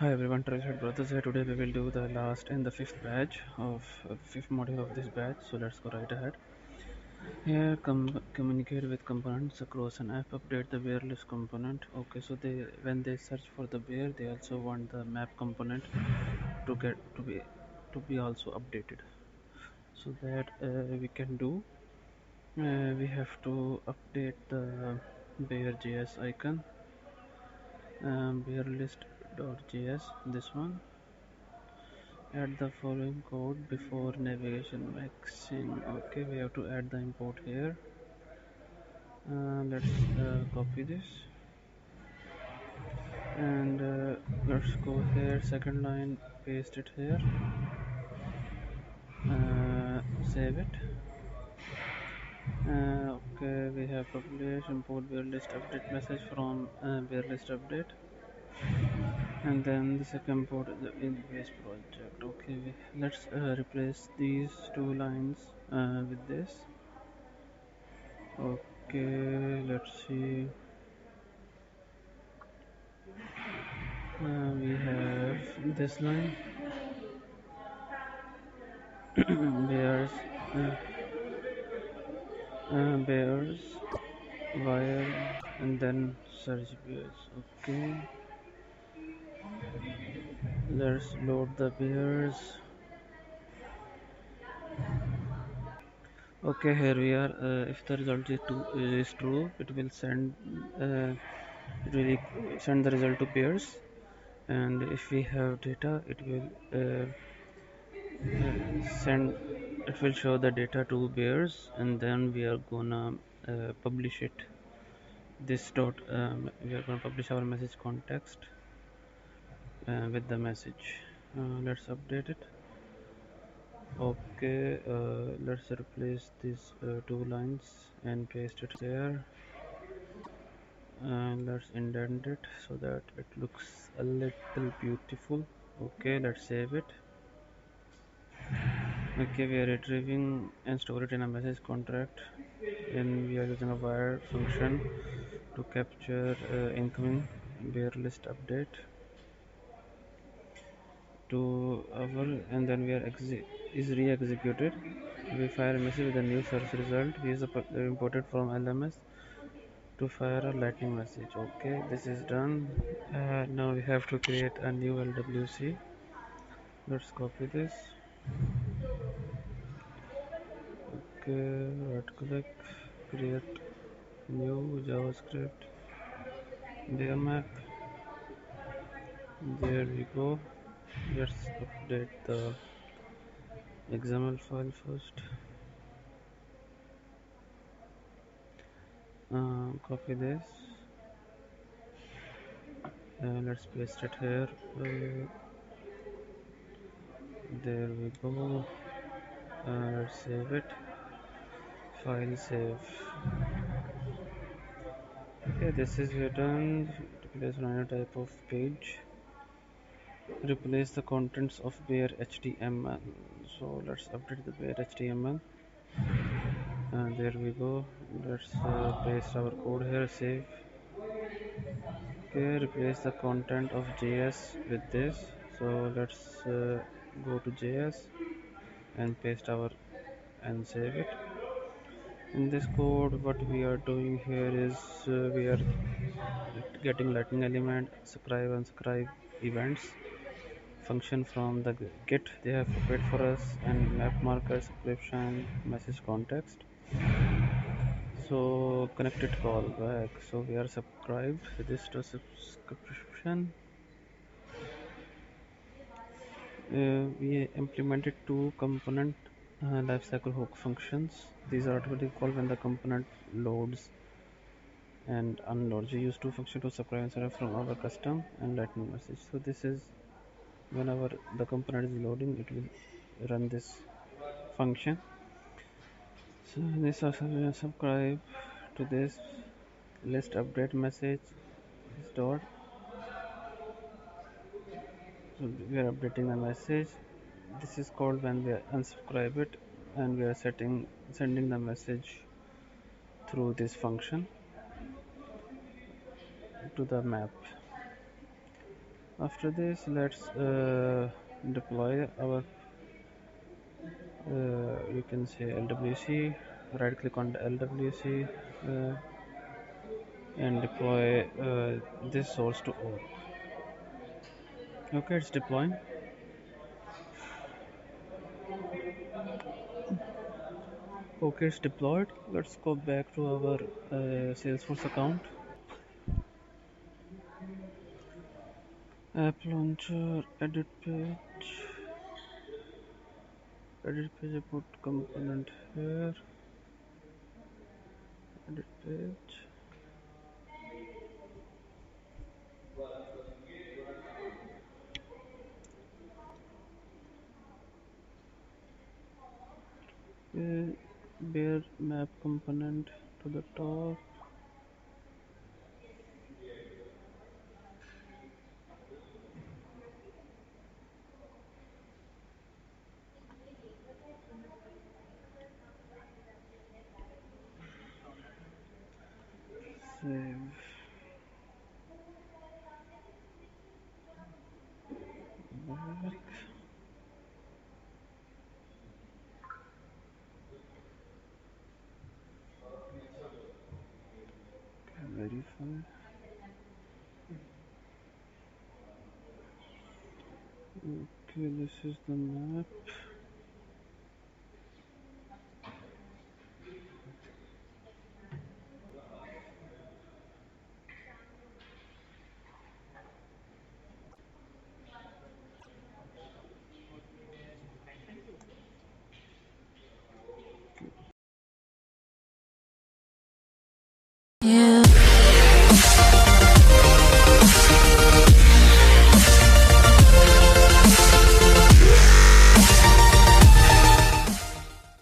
Hi everyone, Trailhead Brothers here. Today we will do the last and the fifth batch of fifth module of this batch. So let's go right ahead. Here, communicate with components across an app. Update the bearList component. Okay, so when they search for the bear, they also want the map component to be also updated. So that we can do, we have to update the bear.js icon, bearList.js. This one. Add the following code before navigation mixing. Okay, we have to add the import here. Let's copy this and let's go here. Second line, paste it here. Save it. Okay, we have publish import bearList update message from bearList update, and then the second import in base project. Okay, let's replace these two lines with this. Okay, let's see. We have this line bears bears wire and then search bears. Okay, let's load the bears. Okay, here we are. If the result is true, it will send the result to bears, and if we have data, send it will show the data to bears, and then we are gonna publish it. We are going to publish our message context with the message. Let's update it. Okay, let's replace these two lines and paste it there, and let's indent it so that it looks a little beautiful. Okay, let's save it. Okay, we are retrieving and store it in a message contract, and we are using a wire function to capture incoming bear list update to our, and then we are is re-executed. We fire a message with a new search result. We is imported from LMS to fire a lightning message. Okay, this is done. Now we have to create a new LWC. Let's copy this. Okay, right click, create new JavaScript bearMap. There we go. Let's update the XML file first. Copy this. Let's paste it here. There we go. Let's save it. File save. Okay, this is written. Replace another type of page. Replace the contents of bare HTML. So let's update the bare HTML. And there we go. Let's paste our code here. Save. Okay, replace the content of JS with this. So let's go to JS and paste our and save it. In this code, what we are doing here is we are getting lightning element, subscribe and subscribe events function from the get they have prepared for us, and map marker subscription message context. So connected callback. So we are subscribed this to subscription. We implemented two component lifecycle hook functions. These are automatically called when the component loads and unloads. We use two functions to subscribe and subscribe from our custom and lightning message. So this is whenever the component is loading, it will run this function. So this also subscribe to this list update message is dot. So we are updating the message. This is called when we unsubscribe it, and we are sending the message through this function to the map. After this, let's deploy our you can say LWC. Right click on the LWC and deploy this source to all. Okay, it's deploying. Okay, it's deployed. Let's go back to our Salesforce account. App launcher, edit page, I put component here, edit page. Bear map component to the top. Save. Back. Verify. Okay, this is the map.